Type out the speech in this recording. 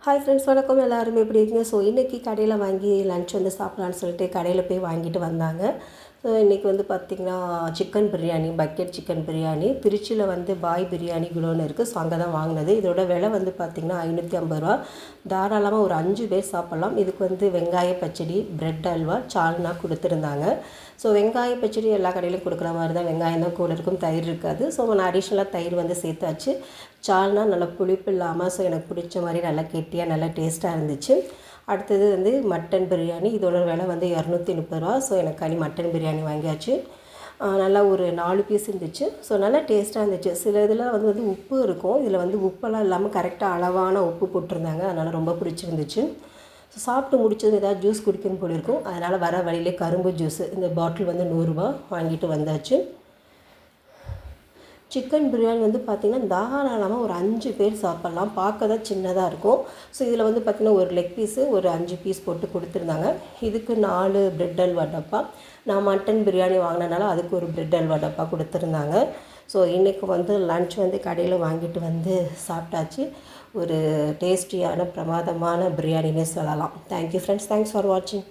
Hi friends, வணக்கம். எல்லாரும் எப்படி இருக்கீங்க? ஸோ இன்றைக்கி கடையில் வாங்கி லன்ச் வந்து சாப்பிட்லான்னு சொல்லிட்டு கடையில் போய் வாங்கிட்டு வந்தாங்க. ஸோ இன்றைக்கி வந்து பார்த்திங்கன்னா chicken biryani, bucket chicken biryani. திருச்சியில் வந்து பாய் பிரியாணி குடோன் இருக்குது. ஸோ அங்கே தான் வாங்கினது. இதோட விலை வந்து பார்த்திங்கன்னா 550 ரூபா. தாராளமாக ஒரு 5 பேர் சாப்பிட்லாம். இதுக்கு வந்து வெங்காய பச்சடி, பிரெட் அல்வா, சால்னா கொடுத்துருந்தாங்க. ஸோ வெங்காய பச்சடி எல்லா கடையிலும் கொடுக்குற மாதிரி தான். வெங்காயம் தான் கூட இருக்கும், தயிர் இருக்காது. ஸோ நான் அடிஷ்னலாக தயிர் வந்து சேர்த்தாச்சு. சால்னா நல்லா புளிப்பு இல்லாமல், ஸோ எனக்கு பிடிச்ச மாதிரி நல்லா கெட்டியாக நல்லா டேஸ்ட்டாக இருந்துச்சு. அடுத்தது வந்து மட்டன் பிரியாணி. இதோட விலை வந்து 230 ரூபா. ஸோ எனக்கு மட்டன் பிரியாணி வாங்கியாச்சு. நல்லா ஒரு 4 பீஸ் இருந்துச்சு. ஸோ நல்லா டேஸ்ட்டாக இருந்துச்சு. சில இதில் வந்து உப்பு இருக்கும், இதில் வந்து உப்பெல்லாம் இல்லாமல் கரெக்டாக அளவான உப்பு போட்டிருந்தாங்க. அதனால் ரொம்ப பிடிச்சிருந்துச்சு. ஸோ சாப்பிட்டு முடிச்சது ஏதாவது ஜூஸ் குடிக்கணும் போல இருக்கும். அதனால் வர வழியிலே கரும்பு ஜூஸு இந்த பாட்டில் வந்து 100 ரூபா வாங்கிட்டு வந்தாச்சு. சிக்கன் பிரியாணி வந்து பார்த்திங்கன்னா தாராளமாக ஒரு 5 பேர் சாப்பிட்லாம். பார்க்க தான் சின்னதாக இருக்கும். ஸோ இதில் வந்து பார்த்திங்கன்னா ஒரு லெக் பீஸு ஒரு 5 பீஸ் போட்டு கொடுத்துருந்தாங்க. இதுக்கு 4 பிரெட் அல்வா டப்பா. நான் மட்டன் பிரியாணி வாங்கினனால அதுக்கு ஒரு பிரெட் அல்வா டப்பா கொடுத்துருந்தாங்க. ஸோ இன்றைக்கி வந்து லன்ச் வந்து கடையில் வாங்கிட்டு வந்து சாப்பிட்டாச்சு. ஒரு டேஸ்டியான பிரமாதமான பிரியாணின்னே சொல்லலாம். தேங்க்யூ ஃப்ரெண்ட்ஸ், தேங்க்ஸ் ஃபார் வாட்சிங்.